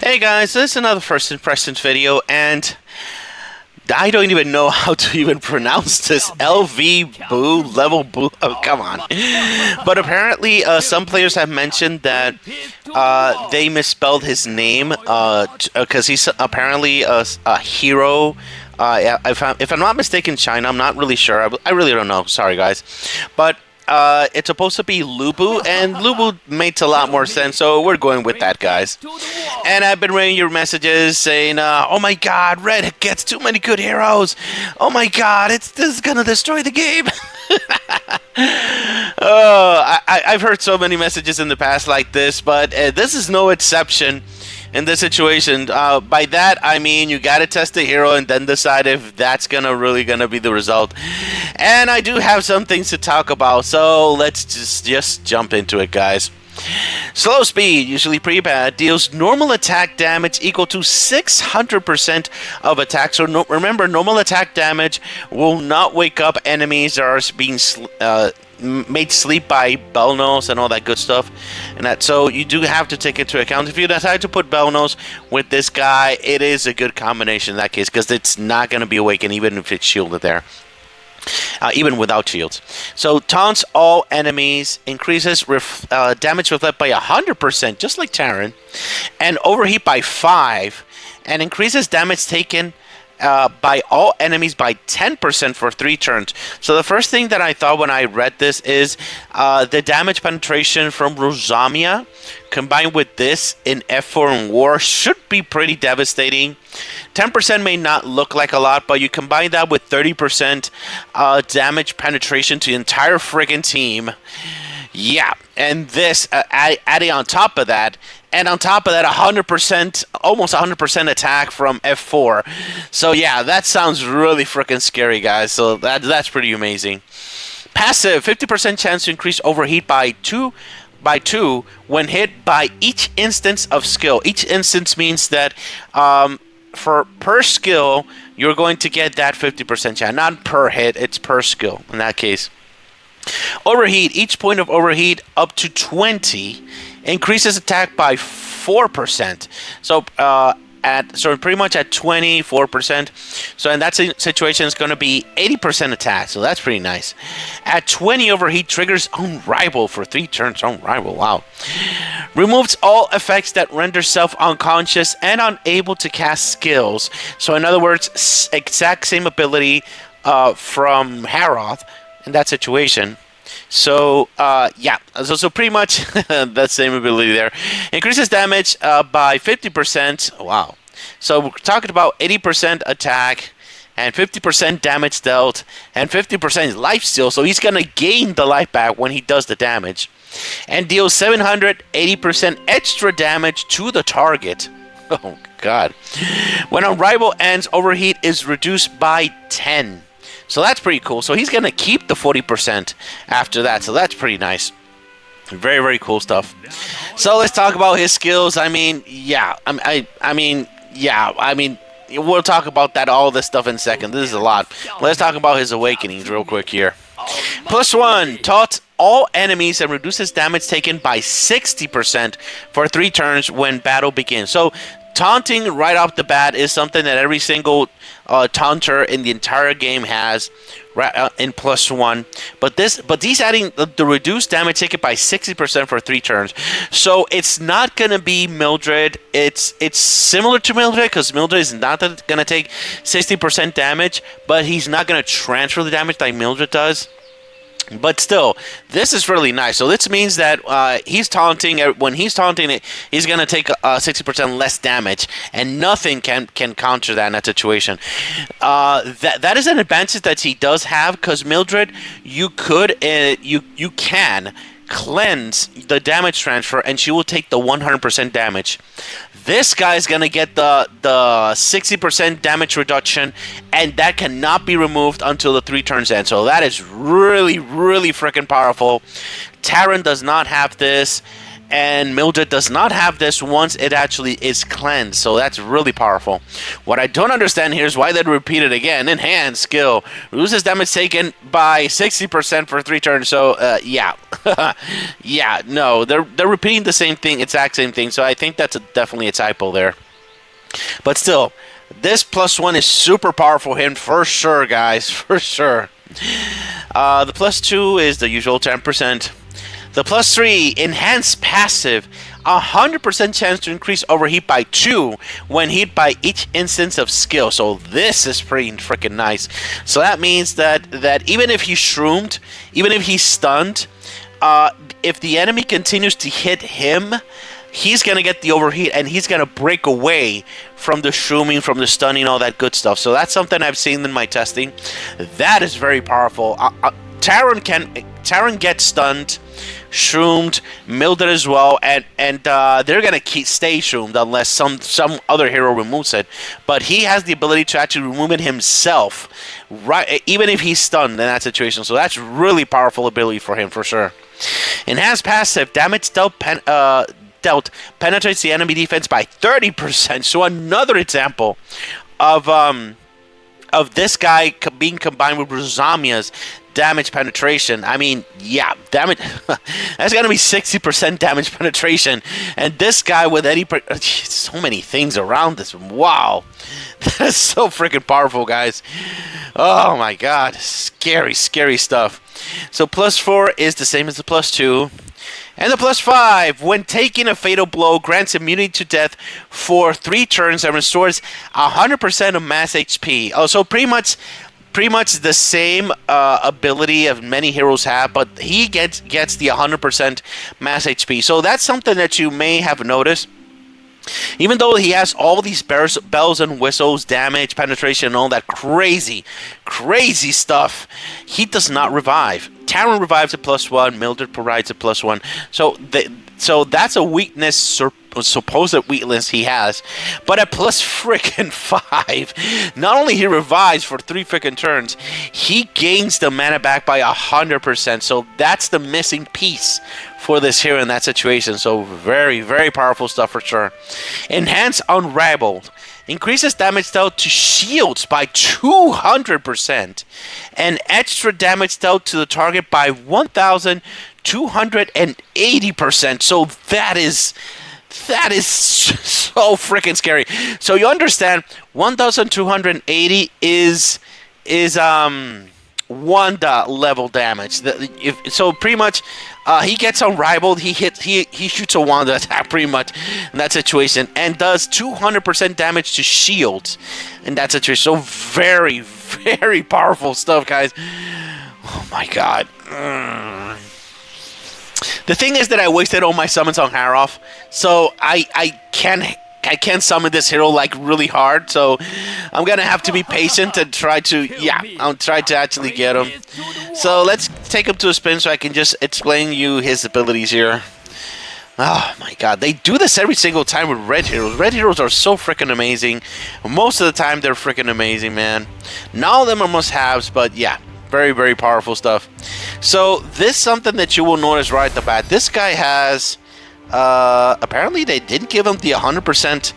Hey guys, this is another first impressions video, and I don't even know how to even pronounce this. LV Boo, level Boo, oh come on. But apparently some players have mentioned that they misspelled his name because he's apparently a hero. If I'm not mistaken, China, I'm not really sure. I really don't know, sorry guys. But it's supposed to be Lubu, and Lubu makes a lot more sense, so we're going with that, guys. And I've been reading your messages saying, oh my god, Red gets too many good heroes. Oh my god, this is gonna destroy the game. I've heard so many messages in the past like this, but this is no exception in this situation. By that, I mean you gotta test the hero and then decide if that's really gonna be the result. And I do have some things to talk about, so let's just jump into it, guys. Slow speed, usually pretty bad, deals normal attack damage equal to 600% of attack. So remember, normal attack damage will not wake up enemies that are being made sleep by Belnos and all that good stuff. So you do have to take into account, if you decide to put Belnos with this guy, it is a good combination in that case, because it's not going to be awakened even if it's shielded there. Even without shields. So taunts all enemies, increases damage reflect by 100%, just like Terran, and overheat by 5, and increases damage taken by all enemies by 10% for 3 turns. So the first thing that I thought when I read this is the damage penetration from Rosamia combined with this in F4 in War should be pretty devastating. 10% may not look like a lot, but you combine that with 30% damage penetration to the entire friggin' team. Yeah, and this adding on top of that, and on top of that, 100%, almost 100% attack from F4. So yeah, that sounds really freaking scary, guys. So that's pretty amazing. Passive, 50% chance to increase overheat by 2 when hit by each instance of skill. Each instance means that per skill, you're going to get that 50% chance. Not per hit, it's per skill in that case. Overheat, each point of overheat up to 20 increases attack by 4%. So pretty much at 24%. So in that situation, it's going to be 80% attack. So that's pretty nice. At 20 overheat, triggers Unrival for 3 turns. Unrival, wow. Removes all effects that render self unconscious and unable to cast skills. So in other words, exact same ability from Haroth in that situation. So yeah, so pretty much that same ability there. Increases damage by 50%. Wow. So we're talking about 80% attack and 50% damage dealt and 50% life steal. So he's going to gain the life back when he does the damage. And deals 780% extra damage to the target. Oh god. When Unrival ends, overheat is reduced by 10. So that's pretty cool. So he's going to keep the 40% after that. So that's pretty nice. Very, very cool stuff. So let's talk about his skills. I mean, yeah. I mean, we'll talk about all this stuff in a second. This is a lot. Let's talk about his awakenings real quick here. +1, taunt all enemies and reduces damage taken by 60% for 3 turns when battle begins. So taunting right off the bat is something that every single taunter in the entire game has in +1. But he's adding the reduced damage taken by 60% for 3 turns. So it's not gonna be Mildred. It's similar to Mildred, because Mildred is not gonna take 60% damage, but he's not gonna transfer the damage like Mildred does. But still, this is really nice. So this means that he's taunting. When he's taunting it, he's going to take 60% less damage, and nothing can counter that in that situation. That is an advantage that he does have, because Mildred, you can cleanse the damage transfer, and she will take the 100% damage. This guy's going to get the 60% damage reduction, and that cannot be removed until the 3 turns end. So that is really, really freaking powerful. Terran does not have this, And Mildred does not have this once it actually is cleansed, so that's really powerful. What I don't understand here is why they'd repeat it again. Enhanced skill. Reduces damage taken by 60% for 3 turns, so yeah. Yeah, no, they're repeating the same thing, exact same thing, so I think that's definitely a typo there. But still, this +1 is super powerful him for sure, guys, for sure. The +2 is the usual 10%. The +3, enhanced passive, 100% chance to increase overheat by 2 when hit by each instance of skill. So this is pretty freaking nice. So that means that even if he's shroomed, even if he's stunned, if the enemy continues to hit him, he's going to get the overheat and he's going to break away from the shrooming, from the stunning, all that good stuff. So that's something I've seen in my testing. That is very powerful. Taron gets stunned, shroomed, Mildred as well, and they're gonna stay shroomed unless some other hero removes it. But he has the ability to actually remove it himself, right? Even if he's stunned in that situation. So that's really powerful ability for him for sure. Enhanced passive, damage dealt penetrates the enemy defense by 30%. So another example of this guy being combined with Rosamia's damage penetration. I mean, yeah, damage. That's gonna be 60% damage penetration, and this guy with any so many things around this. Wow, that's so freaking powerful, guys. Oh my God, scary, scary stuff. So +4 is the same as the +2. And the +5, when taking a fatal blow, grants immunity to death for 3 turns and restores 100% of mass HP. Oh, so pretty much the same ability of many heroes have, but he gets the 100% mass HP. So that's something that you may have noticed. Even though he has all these bells and whistles, damage, penetration, and all that crazy, crazy stuff, he does not revive. Taron revives at +1, Mildred provides a +1. So that's a weakness, supposed weakness he has. But at +5, not only he revives for 3 freaking turns, he gains the mana back by 100%. So that's the missing piece for this hero in that situation. So very, very powerful stuff for sure. Enhance Unraveled. Increases damage dealt to shields by 200%. And extra damage dealt to the target by 1,280%. So that is so freaking scary. So you understand, 1,280 is 1 level damage. So pretty much, he gets Unrivaled. He shoots a Wanda attack pretty much in that situation, and does 200% damage to shields in that situation. So very, very powerful stuff, guys. Oh my God. The thing is that I wasted all my summons on Haroth, so I can't summon this hero like really hard. So I'm gonna have to be patient and try to I'll try to actually get him. So let's take him to a spin so I can just explain you his abilities here. Oh my God, they do this every single time with red heroes. Red heroes are so freaking amazing. Most of the time they're freaking amazing, man. Not all of them are must-haves, but yeah. Very, very powerful stuff. So this something that you will notice right at the bat. This guy has apparently they didn't give him the 100%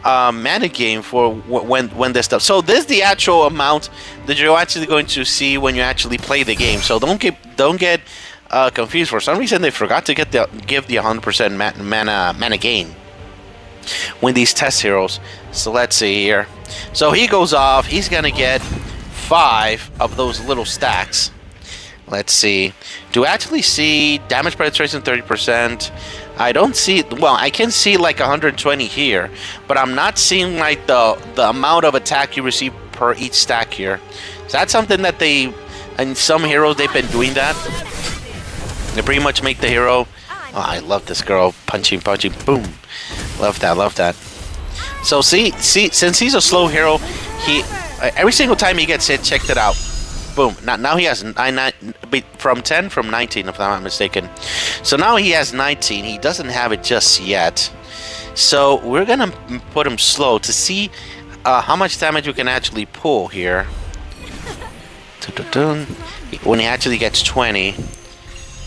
mana gain for when this stuff. So this is the actual amount that you're actually going to see when you actually play the game. So don't get confused. For some reason they forgot to give the 100% mana gain when these test heroes. So let's see here. So he goes off. He's gonna get 5 of those little stacks. Let's see. Do I actually see damage penetration 30%? I don't see. Well, I can see like 120 here, but I'm not seeing like the amount of attack you receive per each stack here. So that's something that in some heroes they've been doing that. They pretty much make the hero. Oh, I love this girl punching, boom. Love that. So see, since he's a slow hero, every single time he gets hit, checked it out. Boom. Now he has from 10 from 19, if I'm not mistaken. So now he has 19. He doesn't have it just yet. So we're gonna put him slow to see how much damage we can actually pull here. When he actually gets 20.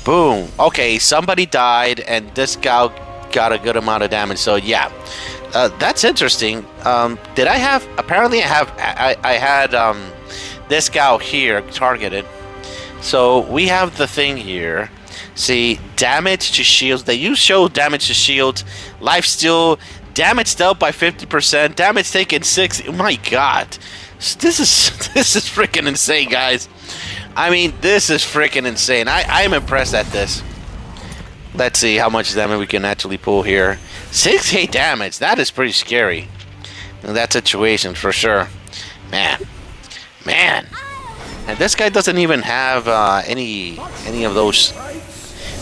Boom. Okay, somebody died, and this guy got a good amount of damage. So yeah, that's interesting. Did I have? Apparently, I had this guy here targeted. So we have the thing here. See, damage to shields. They use show damage to shields. Life steal. Damage dealt by 50%. Damage taken 60. Oh my god, this is freaking insane, guys. I mean, this is freaking insane. I'm impressed at this. Let's see how much damage we can actually pull here. 6k damage. That is pretty scary in that situation for sure. Man. And this guy doesn't even have any of those,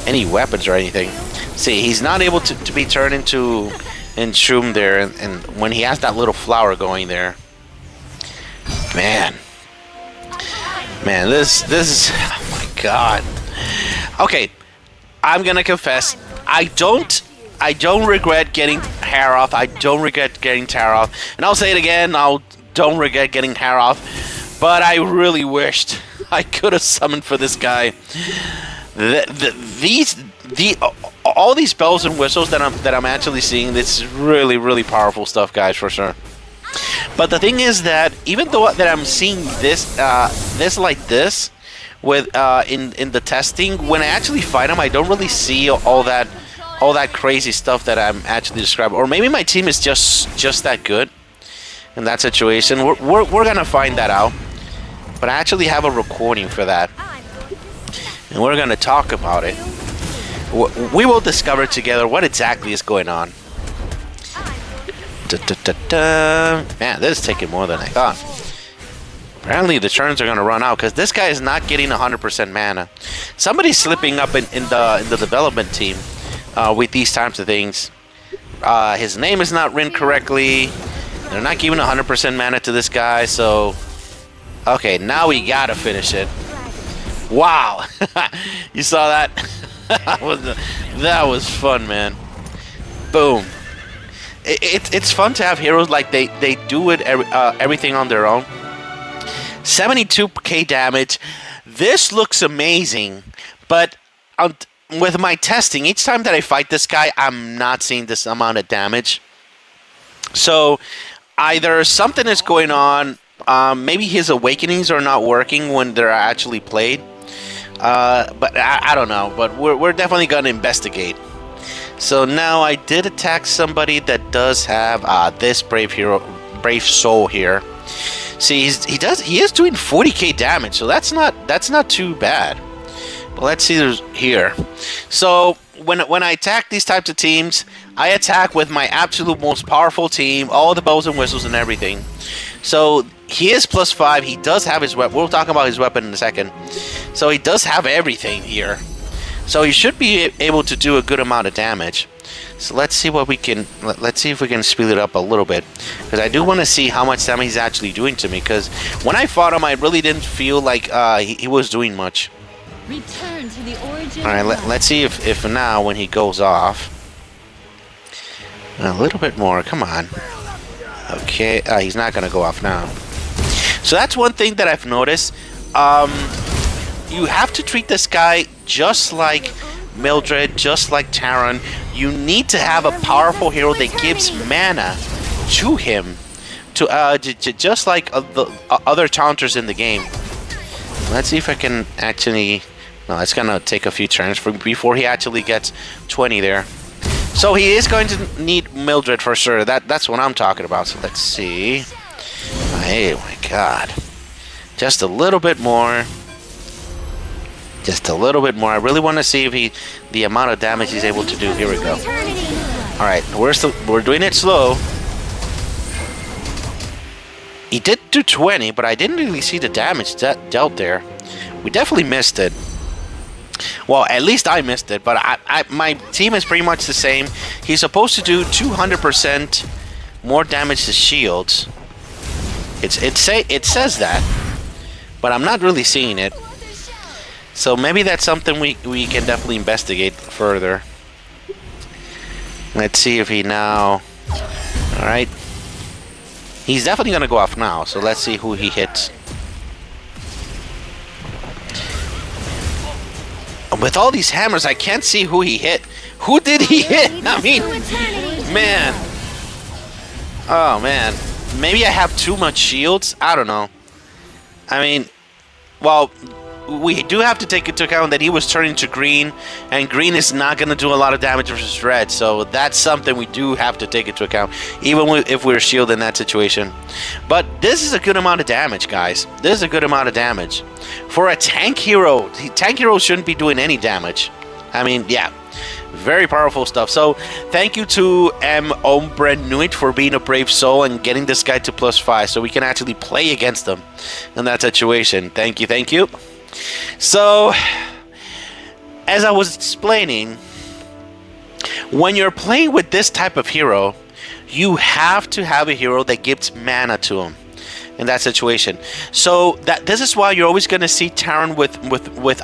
any weapons or anything. See, he's not able to be turned into Shroom there, and when he has that little flower going there. Man, this is, oh my god. Okay, I'm gonna confess, I don't regret getting hair off. I don't regret getting hair off, and I'll say it again. Don't regret getting hair off, but I really wished I could have summoned for this guy. All these bells and whistles that I'm actually seeing, this is really powerful stuff, guys, for sure. But the thing is that even though that I'm seeing this like this with in the testing, when I actually fight him, I don't really see all that crazy stuff that I'm actually describing. Or maybe my team is just that good in that situation. We're gonna find that out. But I actually have a recording for that, and we're gonna talk about it. We will discover together what exactly is going on. Man, this is taking more than I thought. Apparently the turns are going to run out because this guy is not getting 100% mana. Somebody's slipping up in the development team with these types of things. His name is not written correctly. They're not giving 100% mana to this guy, so... Okay, now we gotta finish it. Wow! You saw that? That was fun, man. Boom. It's fun to have heroes like they do it everything on their own. 72k damage. This looks amazing, but with my testing, each time that I fight this guy, I'm not seeing this amount of damage. So either something is going on, maybe his awakenings are not working when they're actually played. But I don't know, but we're definitely gonna investigate. So now I did attack somebody that does have this brave soul here. See, he is doing 40k damage, so that's not too bad. But let's see here. So when I attack these types of teams, I attack with my absolute most powerful team, all the bells and whistles and everything. So he is +5. He does have his weapon. We'll talk about his weapon in a second. So he does have everything here. So he should be able to do a good amount of damage. So let's see what we can. Let's see if we can speed it up a little bit, because I do want to see how much damage he's actually doing to me. Because when I fought him, I really didn't feel like he was doing much. Return to the origin. All right, let's see if now when he goes off, a little bit more. Come on. Okay, he's not gonna go off now. So that's one thing that I've noticed. You have to treat this guy just like Mildred, just like Taron. You need to have a powerful hero that gives mana to him, just like the other taunters in the game. Let's see if I can actually... No, it's gonna take a few turns before he actually gets 20 there. So he is going to need Mildred for sure. That's what I'm talking about. So let's see. Oh my god. Just a little bit more. Just a little bit more. I really want to see if the amount of damage he's able to do. Here we go. All right, we're doing it slow. He did do 20, but I didn't really see the damage dealt there. We definitely missed it. Well, at least I missed it, but my team is pretty much the same. He's supposed to do 200% more damage to shields. It says that, but I'm not really seeing it. So maybe that's something we can definitely investigate further. Let's see if he now... Alright. He's definitely going to go off now, so let's see who he hits. with all these hammers, I can't see who he hit. Who did he hit? I mean, man. Oh, man. Maybe I have too much shields? I don't know. I mean, well, we do have to take into account that he was turning to green, and green is not going to do a lot of damage versus red, so that's something we do have to take into account, even if we're shielded in that situation. But this is a good amount of damage, guys. This is a good amount of damage. For a tank hero, tank heroes shouldn't be doing any damage. I mean, yeah. Very powerful stuff. So thank you to Ombre Nuit for being a brave soul and getting this guy to +5 so we can actually play against them in that situation. Thank you, thank you. So, as I was explaining, when you're playing with this type of hero, you have to have a hero that gives mana to him in that situation. So this is why you're always going to see Terran with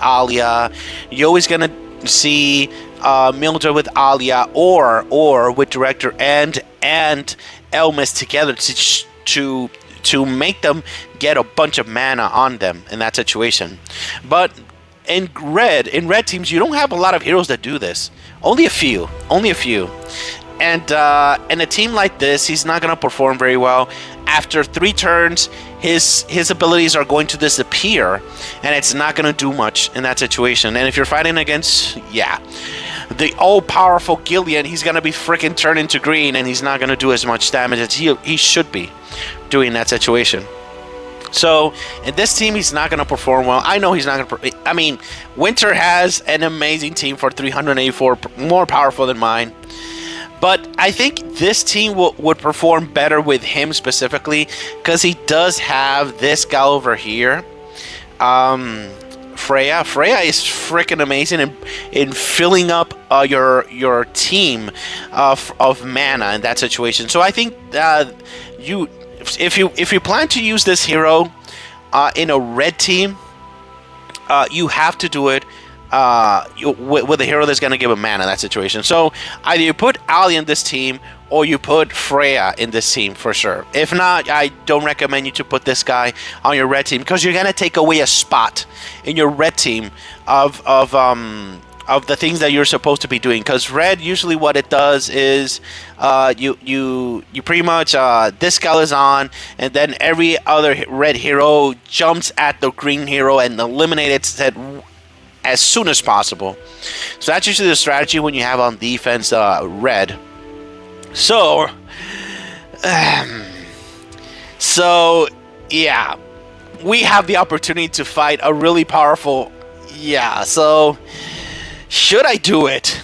Alia. You're always going to see Mildred with Alia or with Director and Elmis together to make them get a bunch of mana on them in that situation. But in red teams, you don't have a lot of heroes that do this. Only a few. And in a team like this, he's not going to perform very well. After 3 turns, his abilities are going to disappear, and it's not going to do much in that situation. And if you're fighting against, the all-powerful Gillian, he's going to be freaking turned into green, and he's not going to do as much damage as he should be doing in that situation. So, in this team, he's not going to perform well. I know he's not going to... I mean, Winter has an amazing team for 384, more powerful than mine. But I think this team would perform better with him specifically, because he does have this guy over here. Freya is freaking amazing in filling up your team of mana in that situation. So I think if you plan to use this hero in a red team, you have to do it with a hero that's going to give a mana in that situation. So either you put Ali in this team or you put Freya in this team for sure. If not, I don't recommend you to put this guy on your red team, because you're going to take away a spot in your red team of the things that you're supposed to be doing. Because red, usually what it does is you pretty much this guy is on, and then every other red hero jumps at the green hero and eliminates it as soon as possible. So that's usually the strategy when you have on defense red. So yeah, we have the opportunity to fight a really powerful. Yeah, so should I do it?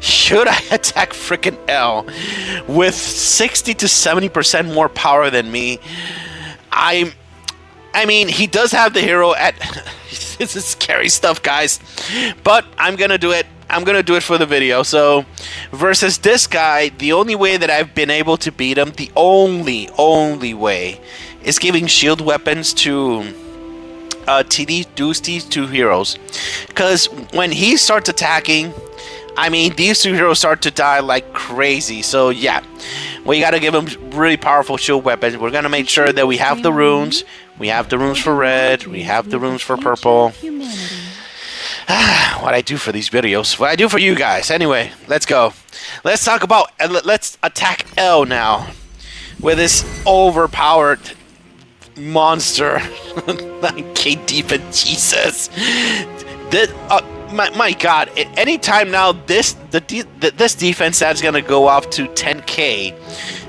Should I attack frickin' L with 60 to 70% more power than me? I mean, he does have the hero at... This is scary stuff, guys. But I'm going to do it. I'm going to do it for the video. So, versus this guy, the only way that I've been able to beat him, the only way, is giving shield weapons to these 2 heroes. Because when he starts attacking, I mean, these 2 heroes start to die like crazy. So, yeah. We got to give them really powerful shield weapons. We're going to make sure that we have the runes. We have the runes for red. We have the runes for purple. What I do for these videos. What I do for you guys. Anyway, let's go. Let's talk about... Let's attack L now. With this overpowered monster. 9k defense. Jesus. My God, anytime now, this defense stats gonna go up to 10k,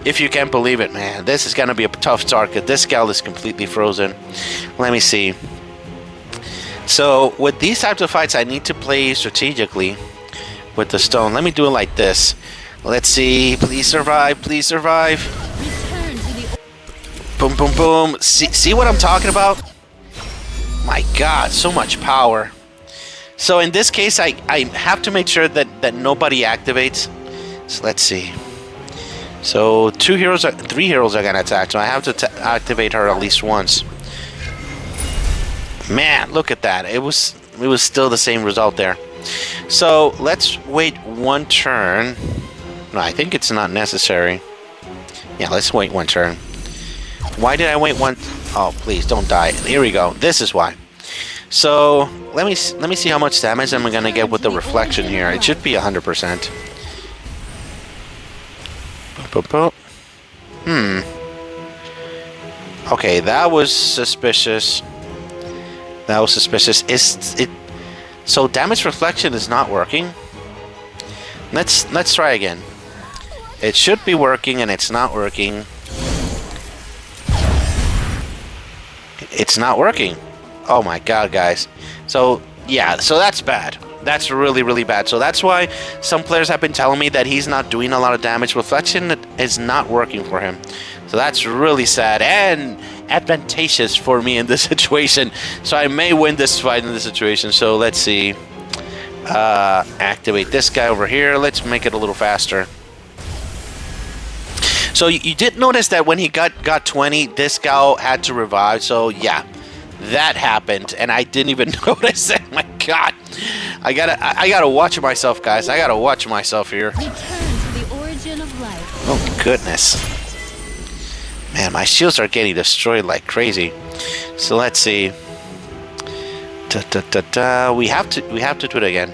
if you can't believe it, man. This is gonna be a tough target. This gal is completely frozen. Let me see. So with these types of fights, I need to play strategically with the stone. Let me do it like this. Let's see. Please survive. Please survive. Boom, boom, boom. See what I'm talking about? My God, so much power. So in this case, I have to make sure that nobody activates. So let's see. So 3 heroes are gonna attack. So I have to activate her at least once. Man, look at that. It was still the same result there. So let's wait 1 turn. No, I think it's not necessary. Yeah, let's wait 1 turn. Why did I wait 1? Oh, please don't die. Here we go. This is why. So let me see how much damage I'm gonna get with the reflection here. It should be 100%. Okay, that was suspicious. That was suspicious. So damage reflection is not working? Let's try again. It should be working and it's not working. It's not working. Oh my god, guys. So yeah, so that's bad. That's really, really bad. So that's why some players have been telling me that he's not doing a lot of damage. Reflection is not working for him. So that's really sad and advantageous for me in this situation. So I may win this fight in this situation. So let's see. Activate this guy over here. Let's make it a little faster. So you did notice that when he got 20, this guy had to revive. So yeah, that happened, and I didn't even notice it. My God, I gotta watch myself, guys. I gotta watch myself here. Return to the origin of life. Oh goodness, man, my shields are getting destroyed like crazy. So let's see. We have to do it again.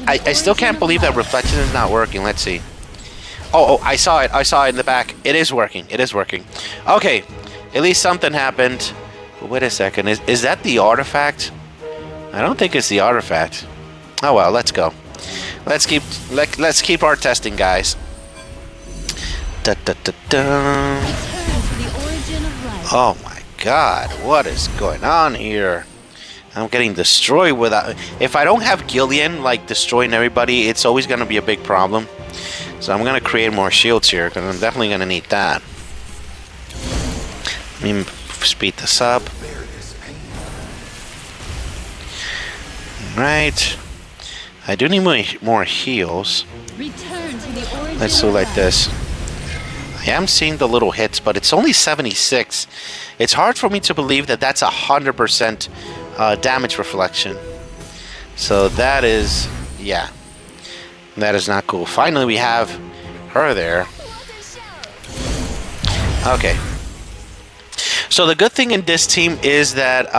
I still can't believe that reflection is not working. Let's see. Oh, I saw it. I saw it in the back. It is working. It is working. Okay, at least something happened. But wait a second. Is that the artifact? I don't think it's the artifact. Oh well, let's go. Let's keep our testing, guys. Return to the origin of life. Oh my God, what is going on here? I'm getting destroyed without. If I don't have Gillian like destroying everybody, it's always gonna be a big problem. So I'm gonna create more shields here because I'm definitely gonna need that. Let me speed this up. Right. I do need more heals. Return to the origin Let's do of like life. this. I am seeing the little hits, but it's only 76. It's hard for me to believe that that's 100% damage reflection. So that is, yeah. That is not cool. Finally, we have her there. Okay. So the good thing in this team is that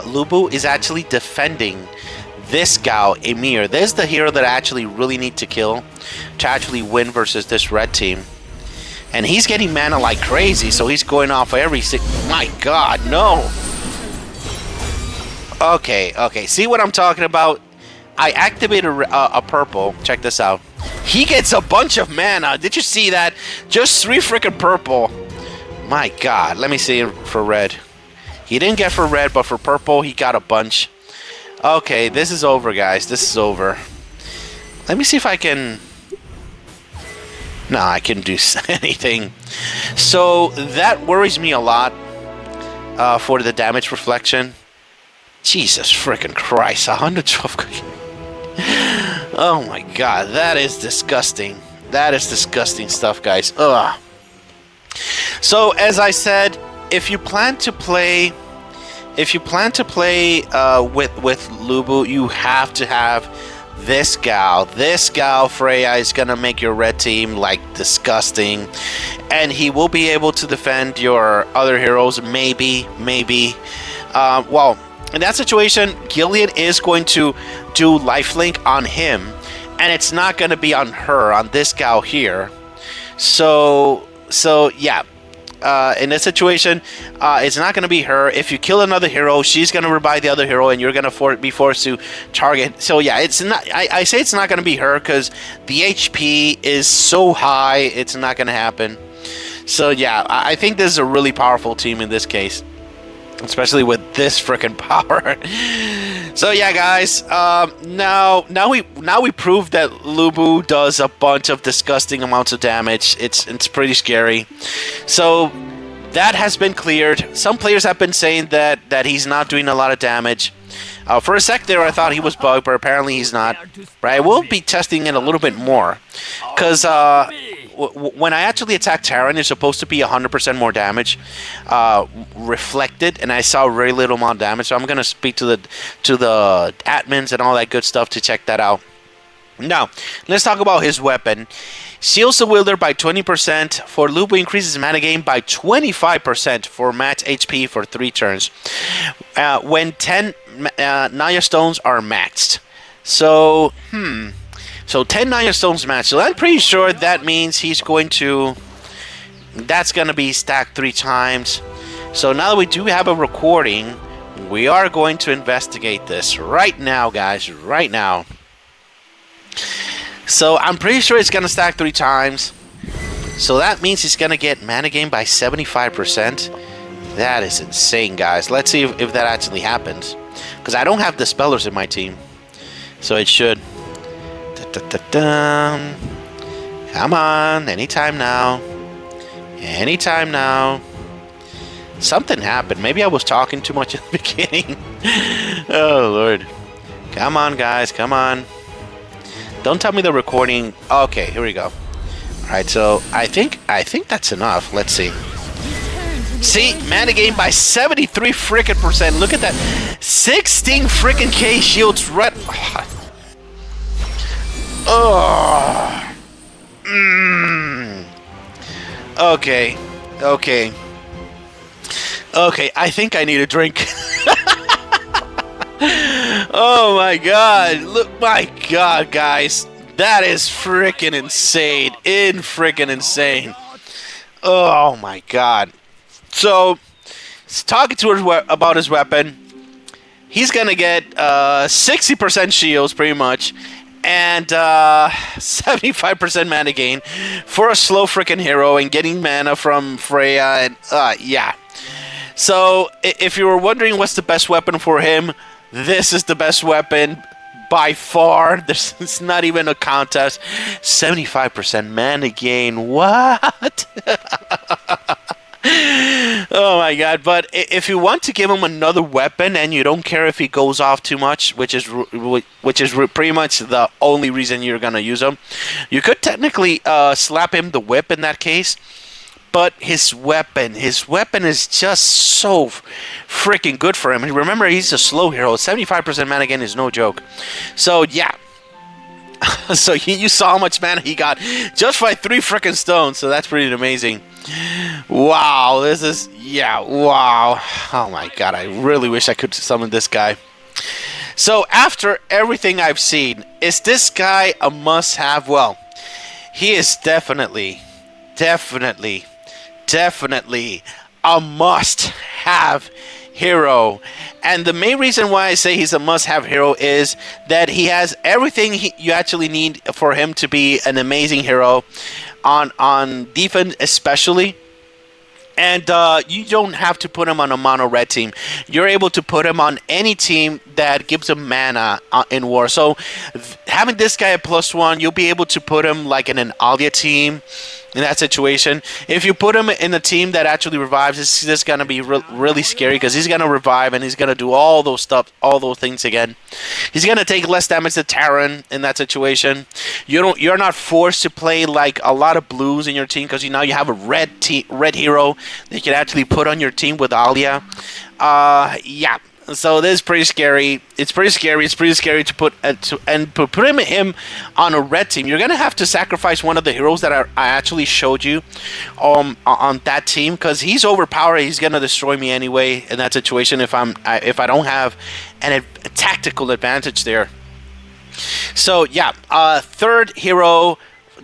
Lubu is actually defending this Gao, Emir. This is the hero that I actually really need to kill to actually win versus this red team. And he's getting mana like crazy, so he's going off every My God, no! Okay. See what I'm talking about? I activated a purple. Check this out. He gets a bunch of mana. Did you see that? Just 3 freaking purple. My God. Let me see for red. He didn't get for red, but for purple, he got a bunch. Okay, this is over, guys. This is over. Let me see if I can... No, I can do anything. So that worries me a lot for the damage reflection. Jesus freaking Christ. 112... Oh my God, that is disgusting. That is disgusting stuff, guys. Ugh. So as I said, if you plan to play with Lubu, you have to have this gal. This gal, Freya, is gonna make your red team like disgusting, and he will be able to defend your other heroes. Maybe. Well, in that situation, Gillian is going to do lifelink on him, and it's not going to be on her, on this gal here. So yeah. In this situation, it's not going to be her. If you kill another hero, she's going to revive the other hero, and you're going to be forced to target. So yeah, it's not. I say it's not going to be her because the HP is so high. It's not going to happen. So yeah, I think this is a really powerful team in this case, especially with this freaking power. So yeah, guys. Now we proved that Lubu does a bunch of disgusting amounts of damage. It's pretty scary. So that has been cleared. Some players have been saying that he's not doing a lot of damage. For a sec there, I thought he was bugged, but apparently he's not. But I will be testing it a little bit more, because when I actually attack Terran, it's supposed to be 100% more damage reflected, and I saw very little amount of damage. So I'm gonna speak to the admins and all that good stuff to check that out. Now, let's talk about his weapon. Shields the wielder by 20%. For Lubu, increases mana gain by 25% for max HP for 3 turns. When 10 Naya Stones are maxed. So, So 10 Naya Stones maxed. So I'm pretty sure that means he's going to... That's going to be stacked 3 times. So now that we do have a recording, we are going to investigate this right now, guys. Right now. So I'm pretty sure it's going to stack 3 times. So that means he's going to get mana gain by 75%. That is insane, guys. Let's see if that actually happens. Because I don't have Dispellers in my team. So it should. Come on. Anytime now. Anytime now. Something happened. Maybe I was talking too much at the beginning. Oh, Lord. Come on, guys. Come on. Don't tell me the recording. Okay, here we go. All right, so I think that's enough. Let's see. See, mana gain by 73 freaking percent. Look at that. 16 freaking K shields. Red. Oh. Okay. Okay. Okay, I think I need a drink. Oh my god. Look, my god, guys. That is freaking insane. Freaking insane. Oh my god. So, talking to her about his weapon, he's gonna get 60% shields, pretty much, and 75% mana gain for a slow freaking hero, and getting mana from Freya, and yeah. So, if you were wondering what's the best weapon for him, this is the best weapon by far. It's not even a contest. 75% mana gain. What? Oh my god. But if you want to give him another weapon and you don't care if he goes off too much, which is pretty much the only reason you're going to use him, you could technically slap him the whip in that case. But his weapon is just so freaking good for him. And remember, he's a slow hero. 75% mana gain is no joke. So, yeah. So, you saw how much mana he got just by 3 freaking stones. So, that's pretty amazing. Wow. This is... Yeah, wow. Oh, my God. I really wish I could summon this guy. So, after everything I've seen, is this guy a must-have? Well, he is definitely a must-have hero. And the main reason why I say he's a must-have hero is that he has everything you actually need for him to be an amazing hero on defense especially. And you don't have to put him on a mono red team. You're able to put him on any team that gives him mana in war. So having this guy at +1, you'll be able to put him like in an Antia team in that situation. If you put him in a team that actually revives, it's just going to be really scary, because he's going to revive and he's going to do all those things again. He's going to take less damage than Terran in that situation. You're not forced to play like a lot of blues in your team, because now you have a red hero that you can actually put on your team with Antia. Yeah. So this is pretty scary. It's pretty scary. It's pretty scary to put him on a red team. You're gonna have to sacrifice one of the heroes that I actually showed you on that team, because he's overpowered. He's gonna destroy me anyway in that situation if I don't have a tactical advantage there. So yeah, third hero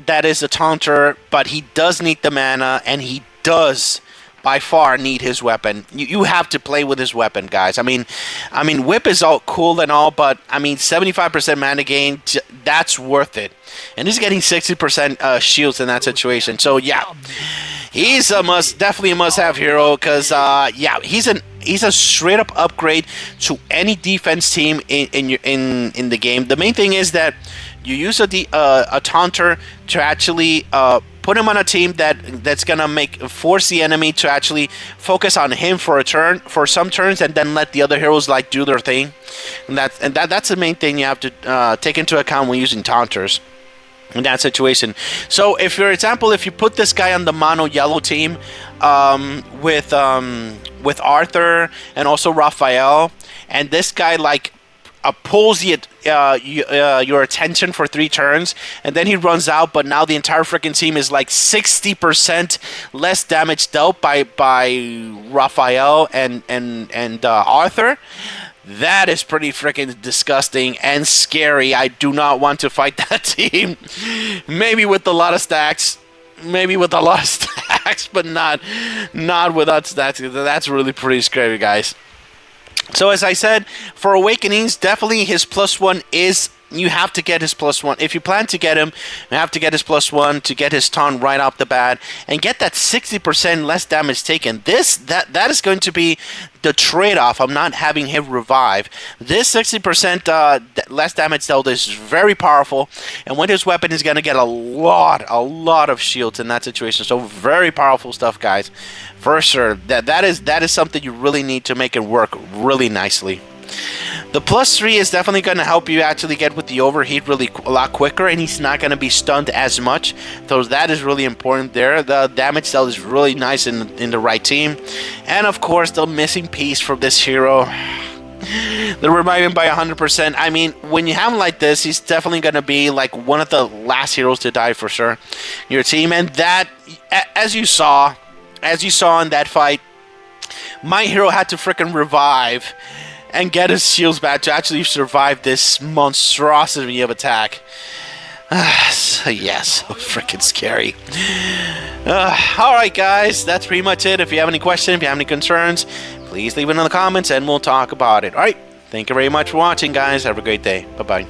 that is a taunter, but he does need the mana, and he does by far need his weapon. You have to play with his weapon, guys. I mean, whip is all cool and all, but I mean, 75% mana gain, that's worth it. And he's getting 60% shields in that situation. So yeah, he's definitely a must-have hero, because yeah, he's a straight up upgrade to any defense team in the game. The main thing is that you use a taunter to actually put him on a team that's gonna force the enemy to actually focus on him for some turns, and then let the other heroes like do their thing. And that's the main thing you have to take into account when using taunters in that situation. So if, for example, if you put this guy on the mono yellow team with Arthur and also Raphael, and this guy like pulls your attention for 3 turns, and then he runs out. But now the entire freaking team is like 60% less damage dealt by Raphael and Arthur. That is pretty freaking disgusting and scary. I do not want to fight that team. Maybe with a lot of stacks. But not without stacks. That's really pretty scary, guys. So as I said, for Awakenings, definitely his +1 is... You have to get his +1. If you plan to get him, you have to get his +1 to get his taunt right off the bat and get that 60% less damage taken. That is going to be the trade-off of not having him revive. This 60% less damage dealt is very powerful, and with his weapon, he's going to get a lot of shields in that situation. So very powerful stuff, guys, for sure. That is something you really need to make it work really nicely. The +3 is definitely going to help you actually get with the overheat a lot quicker, and he's not going to be stunned as much. So that is really important there. The damage dealt is really nice in the right team. And of course, the missing piece from this hero, the reviving by 100%. I mean, when you have him like this, he's definitely going to be like one of the last heroes to die for sure in your team. And that, as you saw in that fight, my hero had to freaking revive and get his shields back to actually survive this monstrosity of attack. So yeah, so freaking scary. Alright guys, that's pretty much it. If you have any questions, if you have any concerns, please leave it in the comments and we'll talk about it. Alright, thank you very much for watching, guys. Have a great day. Bye-bye.